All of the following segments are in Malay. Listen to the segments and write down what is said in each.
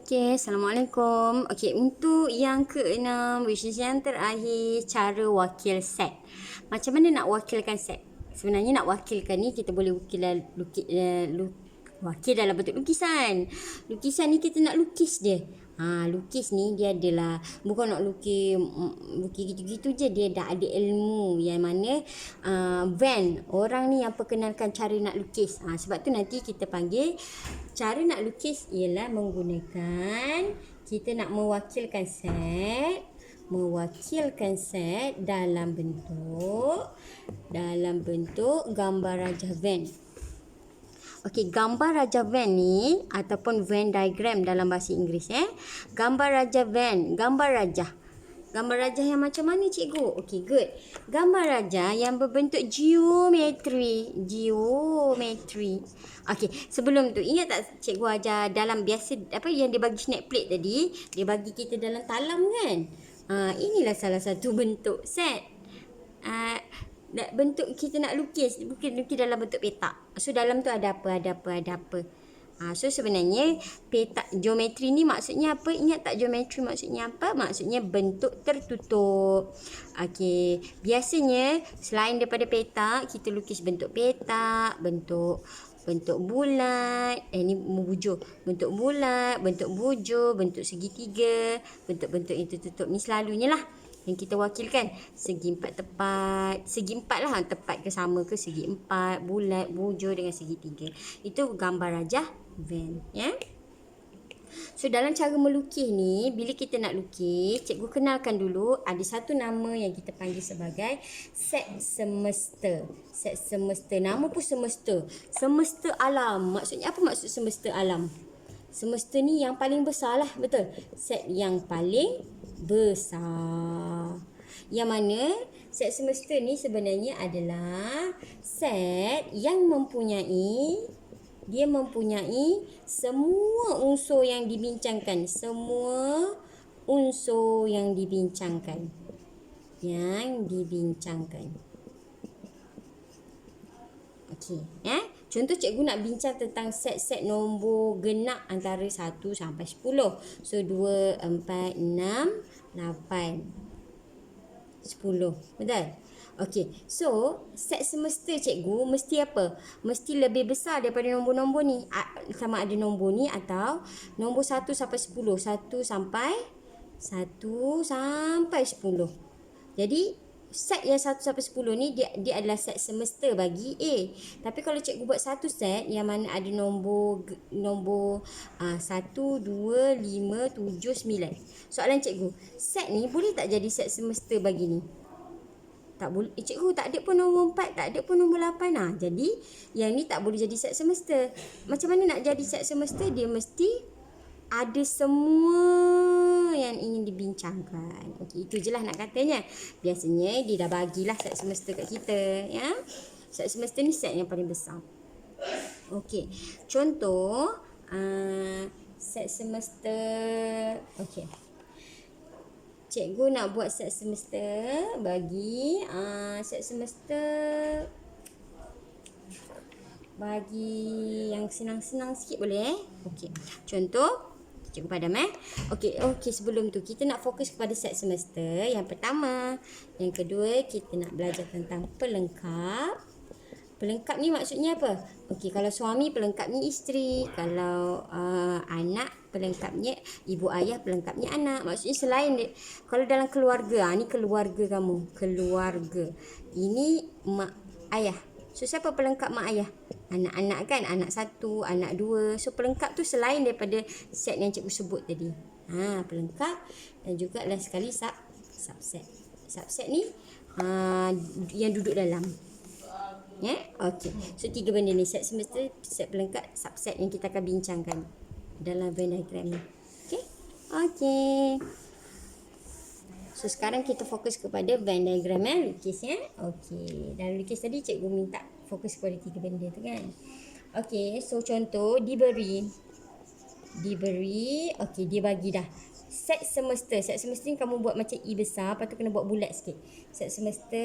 Okay, Assalamualaikum. Okay, untuk yang keenam, which is yang terakhir, cara wakil set. Macam mana nak wakilkan set? Sebenarnya nak wakilkan ni, kita boleh wakil dalam bentuk lukisan. Lukisan ni kita nak lukis dia. Lukis ni dia adalah bukan nak lukis gitu-gitu je, dia dah ada ilmu yang mana Van orang ni yang perkenalkan cara nak lukis. Sebab tu nanti kita panggil cara nak lukis ialah menggunakan kita nak mewakilkan set dalam bentuk gambar Raja Van. Okey, gambar Raja Van ni ataupun Venn diagram dalam bahasa Inggeris Gambar Raja Van, gambar raja. Gambar raja yang macam mana cikgu? Okey, good. Gambar raja yang berbentuk geometri. Okey, sebelum tu ingat tak cikgu ajar dalam biasa apa yang dia bagi snack plate tadi, dia bagi kita dalam talam kan? Inilah salah satu bentuk set. Bentuk kita nak lukis dalam bentuk petak. So dalam tu ada apa. So sebenarnya petak geometri ni maksudnya apa? Ingat tak geometri maksudnya apa? Maksudnya bentuk tertutup. Okey, biasanya selain daripada petak, kita lukis bentuk petak, bentuk bulat, ni bujur, bentuk bulat, bentuk bujur, bentuk segitiga, bentuk-bentuk yang tertutup ni selalunya lah yang kita wakilkan. Segi empat tepat, segi empat lah, tepat ke sama ke, segi empat, bulat, bujur dengan segitiga. Itu gambar Raja Van So dalam cara melukis ni, bila kita nak lukis, cikgu kenalkan dulu ada satu nama yang kita panggil sebagai set semesta. Set semesta, nama pun semesta. Semesta alam. Maksudnya apa maksud semesta alam? Semesta ni yang paling besar lah, betul? Set yang paling besar. Yang mana set semesta ni sebenarnya adalah set yang mempunyai semua unsur yang dibincangkan. Okey, contoh cikgu nak bincang tentang set-set nombor genap antara 1 sampai 10. So 2, 4, 6, 8, 10. Betul? Okey, so set semesta cikgu mesti apa? Mesti lebih besar daripada nombor-nombor ni. Sama ada nombor ni atau nombor 1 sampai 10. 1 sampai 10. Jadi set yang 1 sampai 10 ni dia adalah set semesta bagi A. Tapi kalau cikgu buat satu set yang mana ada nombor 1, 2, 5, 7, 9. Soalan cikgu, set ni boleh tak jadi set semesta bagi ni? Tak boleh. Cikgu tak ada pun nombor 4, tak ada pun nombor 8. Jadi yang ni tak boleh jadi set semesta. Macam mana nak jadi set semesta? Dia mesti ada semua yang ingin dibincangkan. Okey, itu je lah nak katanya. Biasanya dia dah bagilah set semesta kat kita, Set semesta ni set yang paling besar. Okey, contoh set semesta. Okey, cikgu nak buat set semesta bagi set semesta bagi yang senang-senang sikit boleh Okey, contoh cikgu padam Okey, sebelum tu kita nak fokus kepada set semesta yang pertama. Yang kedua kita nak belajar tentang pelengkap. Pelengkap ni maksudnya apa? Okey, kalau suami pelengkapnya isteri, kalau anak pelengkapnya ibu ayah, pelengkapnya anak. Maksudnya selain kalau dalam keluarga, ni keluarga kamu, keluarga. Ini mak ayah. So siapa pelengkap mak ayah? Anak-anak kan, anak 1, anak 2. So pelengkap tu selain daripada set yang cikgu sebut tadi. Pelengkap dan juga last sekali subset. Subset ni yang duduk dalam. Okey. So 3 benda ni, set semesta, set pelengkap, subset yang kita akan bincangkan dalam Venn diagram ni. Okey. So sekarang kita fokus kepada Venn diagram lukis Okey. Dalam lukis tadi cikgu minta fokus kepada 3 benda tu kan. Okey, so contoh diberi. Okey, dia bagi dah set semesta. Set semesta ni kamu buat macam I besar, lepas tu kena buat bulat sikit. Set semesta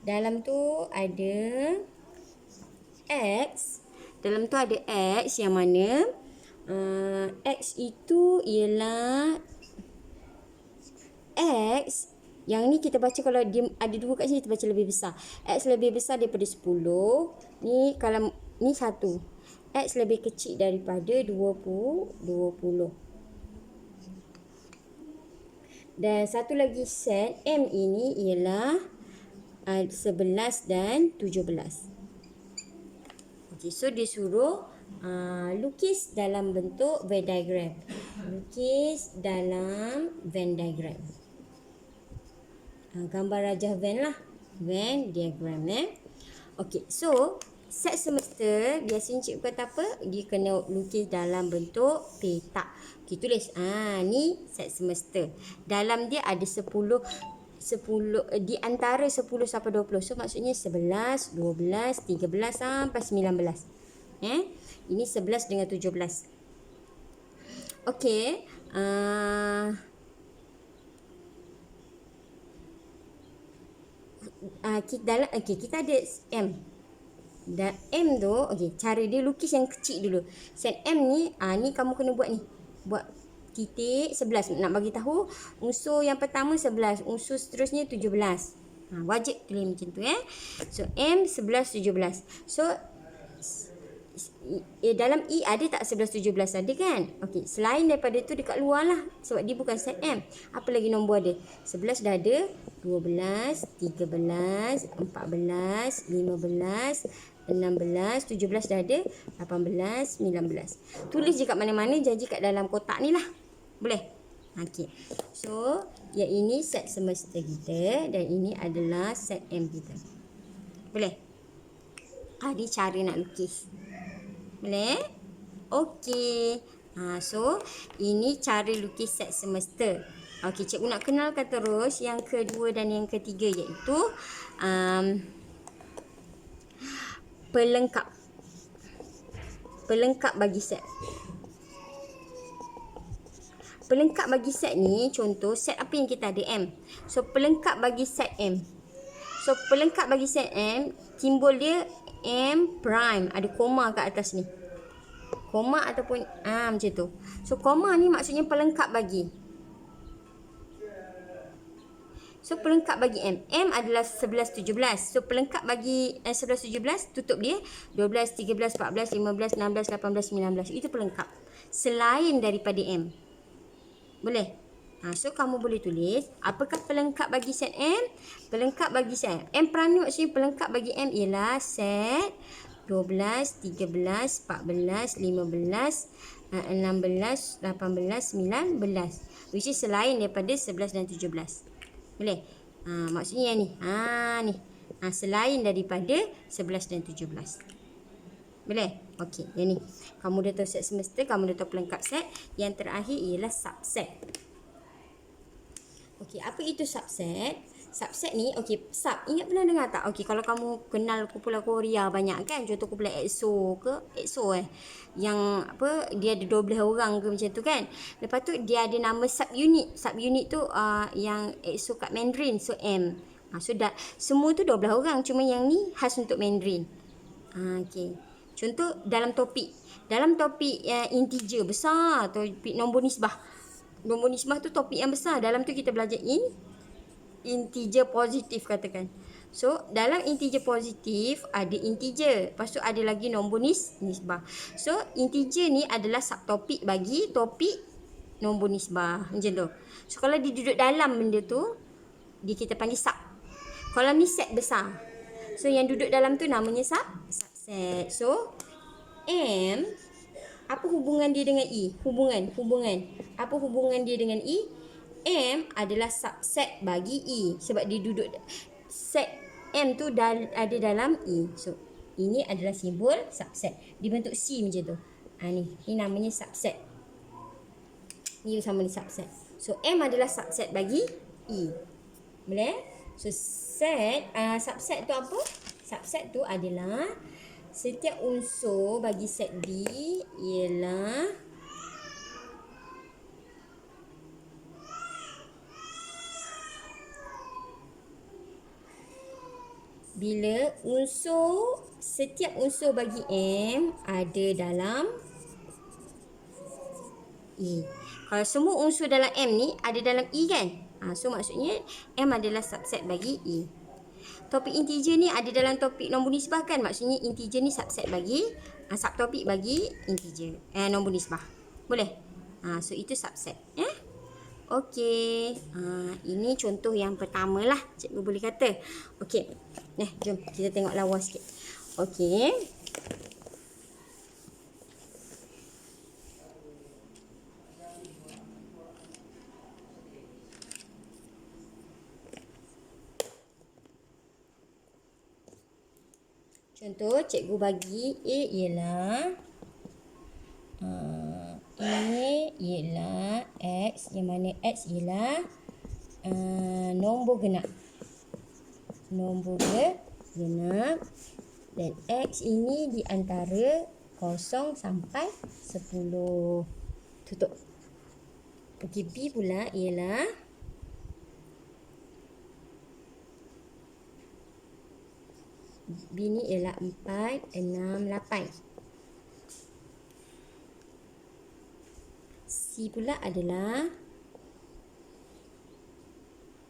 dalam tu ada X. Dalam tu ada X yang mana X itu ialah X. Yang ni kita baca kalau dia ada 2 kat sini, kita baca lebih besar. X lebih besar daripada 10. Ni kalau ni 1. X lebih kecil daripada 20. Dan satu lagi set M ini ialah 11 dan 17. Okey, so dia suruh lukis dalam bentuk Venn diagram. Lukis dalam Venn diagram. Gambar rajah Venn lah. Venn diagram Okey, so set semester biasanya cikgu kata apa? Dia kena lukis dalam bentuk petak. Okey, tulis. Ni set semester. Dalam dia ada 10 di antara 10 sampai 20. So maksudnya 11, 12, 13 sampai 19. Ini 11 dengan 17. Okey. Kita ada M. Dan M tu, cara dia lukis yang kecil dulu. Set M ni, ni kamu kena buat ni. Buat titik 11. Nak bagi tahu unsur yang pertama 11, unsur seterusnya 17. Wajib tulis macam tu So M 11 17. So dalam E ada tak 11 17 ada kan? Okey, selain daripada tu dekat luar lah sebab dia bukan set M. Apa lagi nombor ada? 11 dah ada, 12, 13, 14, 15, 16, 17 dah ada, 18, 19. Tulis je kat mana-mana, janji kat dalam kotak ni lah. Boleh? Okey. So, yang ini set semester kita dan ini adalah set M kita. Boleh? Ni cara nak lukis. Boleh? Okey. So, ini cara lukis set semester. Okey, cikgu nak kenalkan terus yang kedua dan yang ketiga iaitu pelengkap. Pelengkap bagi set. Pelengkap bagi set ni, contoh set apa yang kita ada? M. So, pelengkap bagi set M. So, pelengkap bagi set M, simbol dia M prime. Ada koma kat atas ni. Koma ataupun macam tu. So, koma ni maksudnya pelengkap bagi. So, pelengkap bagi M. M adalah 11, 17. So, pelengkap bagi 11, 17, tutup dia 12, 13, 14, 15, 16, 18, 19. Itu pelengkap. Selain daripada M. Boleh? So, kamu boleh tulis, apakah pelengkap bagi set M? Pelengkap bagi set M. M prime ni maksudnya pelengkap bagi M ialah set 12, 13, 14, 15, 16, 18, 19. Which is selain daripada 11 dan 17. Boleh? Maksudnya yang ni. Ni. Selain daripada 11 dan 17. Boleh? Okey, yang ni. Kamu dah tahu set semester, kamu dah tahu pelengkap set. Yang terakhir ialah subset. Okey, apa itu subset? Subset ni, sub. Ingat pernah dengar tak? Okey, kalau kamu kenal kumpulan Korea banyak kan? Contoh kumpulan EXO ke? EXO Yang apa, dia ada 12 orang ke macam tu kan? Lepas tu dia ada nama subunit. Subunit tu yang EXO kat Mandarin. So M. So semua tu 12 orang. Cuma yang ni khas untuk Mandarin. Okey. Contoh dalam topik. Dalam topik integer besar, topik nombor nisbah. Nombor nisbah tu topik yang besar. Dalam tu kita belajar integer positif katakan. So, dalam integer positif ada integer. Lepas tu ada lagi nombor nisbah. So, integer ni adalah subtopik bagi topik nombor nisbah. Macam tu. So, kalau dia duduk dalam benda tu, kita panggil sub. Kalau ni set besar. So, yang duduk dalam tu namanya subset. So, M, apa hubungan dia dengan E? Hubungan. Apa hubungan dia dengan E? M adalah subset bagi E. Sebab dia duduk, set M tu ada dalam E. So, ini adalah simbol subset. Dibentuk C macam tu. Ni namanya subset. Ni sama ni subset. So, M adalah subset bagi E. Boleh? So, subset tu apa? Subset tu adalah setiap unsur bagi set B ialah bila setiap unsur bagi M ada dalam E. Kalau semua unsur dalam M ni ada dalam E kan? So maksudnya M adalah subset bagi E. Topik integer ni ada dalam topik nombor nisbah kan? Maksudnya integer ni subset bagi subtopik bagi integer nombor nisbah. Boleh? So itu subset. Okey. Ini contoh yang pertama lah cikgu boleh kata. Okey. Jom kita tengok lawa sikit. Okey. Contoh cikgu bagi A ialah X, yang mana X ialah nombor genap. Nombor genap. Dan X ini di antara 0 sampai 10. Tutup. Okey, B pula ialah B ni ialah 4, 6, 8. C pula adalah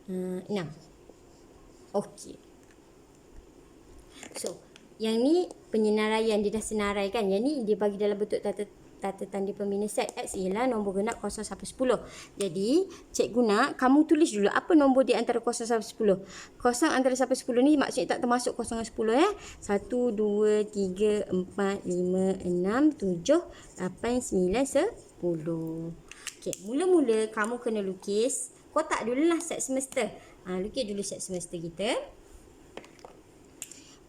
6. Okey. So, yang ni penyenaraian, dia dah senarai kan. Yang ni dia bagi dalam bentuk tata tanda pembina set. X ialah nombor genap 0 sampai 10. Jadi, cikgu nak kamu tulis dulu apa nombor di antara 0 sampai 10. 0 antara sampai 10 ni maksudnya tak termasuk 0 dengan 10 ya. 1, 2, 3, 4, 5, 6, 7, 8, 9, 10. Okey, mula-mula kamu kena lukis kotak dululah set semester. Lukis dulu set semester kita.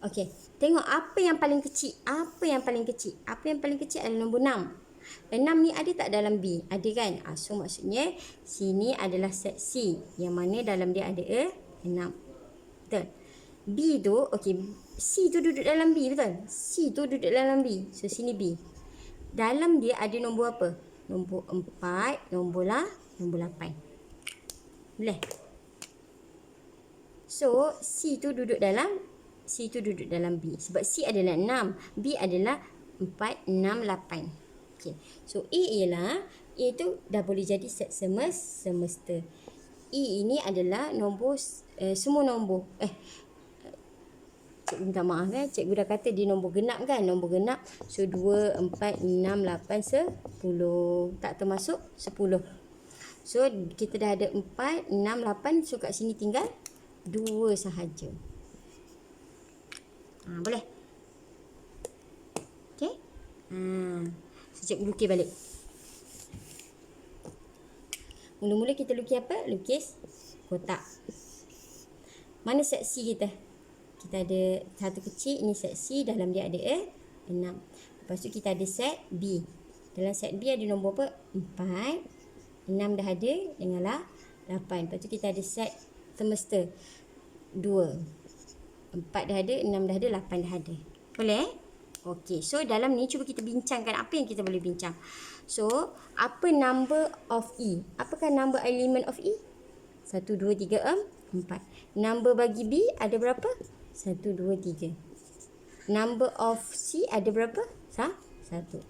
Okey, tengok apa yang paling kecil. Apa yang paling kecil? Apa yang paling kecil adalah nombor 6. 6 ni ada tak dalam B? Ada kan? So maksudnya sini adalah set C yang mana dalam dia ada 6. Betul? B tu, okey, C tu duduk dalam B, betul? C tu duduk dalam B. So sini B. Dalam dia ada nombor apa? Nombor 4, nombor 8. Boleh? So C tu duduk dalam B. Sebab C adalah 6. B adalah 4, 6, 8. Okay. So A ialah, A tu dah boleh jadi set semester. E ini adalah nombor, semua nombor. Cikgu minta maaf cikgu dah kata dia nombor genap kan. Nombor genap. So 2, 4, 6, 8, 10. Tak termasuk 10. So kita dah ada 4, 6, 8. So kat sini tinggal 2 sahaja. Boleh? Okey. So cikgu lukis balik. Mula-mula kita lukis apa? Lukis kotak. Mana set C kita? Kita ada satu kecil, ini set C, dalam dia ada 6. Lepas tu kita ada set B. Dalam set B ada nombor apa? 4. 6 dah ada, dengarlah 8. Lepas tu kita ada set semester 2. 4 dah ada, 6 dah ada, 8 dah ada. Boleh? Okey, so dalam ni cuba kita bincangkan apa yang kita boleh bincang. So, apa number of E? Apakah number element of E? 1, 2, 3, 4. Number bagi B ada berapa? 1, 2, 3. Number of C ada berapa? 1.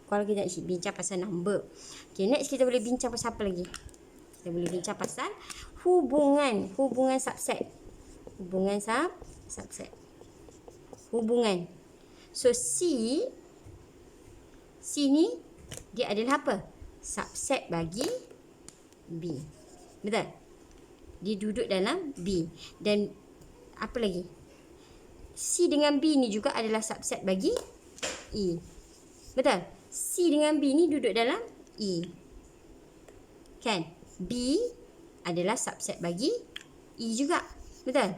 Kalau kita nak bincang pasal number. Okay, next kita boleh bincang pasal apa lagi? Kita boleh bincang pasal hubungan subset. Hubungan subset. Hubungan. So C ni dia adalah apa? Subset bagi B. Betul? Dia duduk dalam B. Dan apa lagi? C dengan B ni juga adalah subset bagi E. Betul? C dengan B ni duduk dalam E. Kan? B adalah subset bagi E juga. Betul?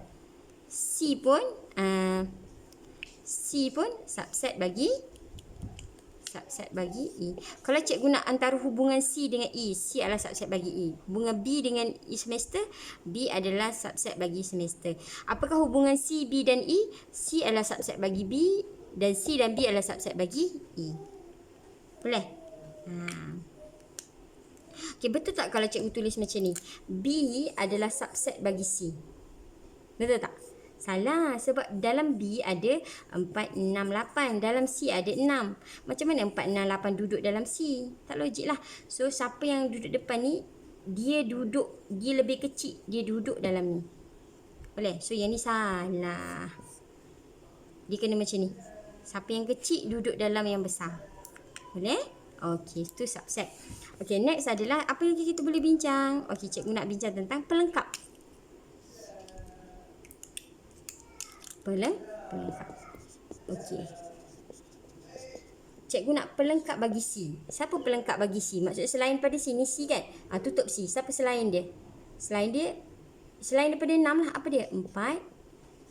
C pun subset bagi E. Kalau cikgu nak antara hubungan C dengan E, C adalah subset bagi E. Hubungan B dengan E semester, B adalah subset bagi semester. Apakah hubungan C, B dan E? C adalah subset bagi B dan C dan B adalah subset bagi E. Boleh? Okay, betul tak kalau cikgu tulis macam ni? B adalah subset bagi C. Betul tak? Salah, sebab dalam B ada 4, 6, 8. Dalam C ada 6. Macam mana 4, 6, 8 duduk dalam C? Tak logik lah. So, siapa yang duduk depan ni, dia lebih kecil. Dia duduk dalam ni. Boleh? So, yang ni salah. Dia kena macam ni. Siapa yang kecil duduk dalam yang besar. Boleh? Okey, itu subset. Okey, next adalah apa yang kita boleh bincang. Okey, cikgu nak bincang tentang pelengkap. Pelengkap. Okey. Cikgu nak pelengkap bagi C. Siapa pelengkap bagi C? Maksudnya selain pada sini C kan? Tutup C. Siapa selain dia? Selain daripada 6 lah. Apa dia? 4,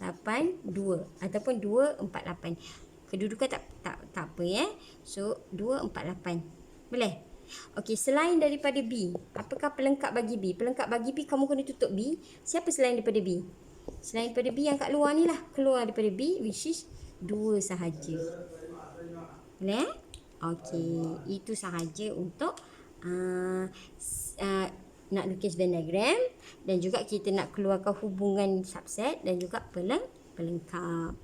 8, 2. Ataupun 2, 4, 8. Kedudukan tak apa ya. So 2, 4, 8. Boleh? Okey, selain daripada B, apakah pelengkap bagi B? Pelengkap bagi B, kamu kena tutup B. Siapa selain daripada B? Selain daripada B yang kat luar ni lah. Keluar daripada B, which is 2 sahaja. Boleh? Okey, itu sahaja untuk nak lukis Venn diagram. Dan juga kita nak keluarkan hubungan subset dan juga pelengkap.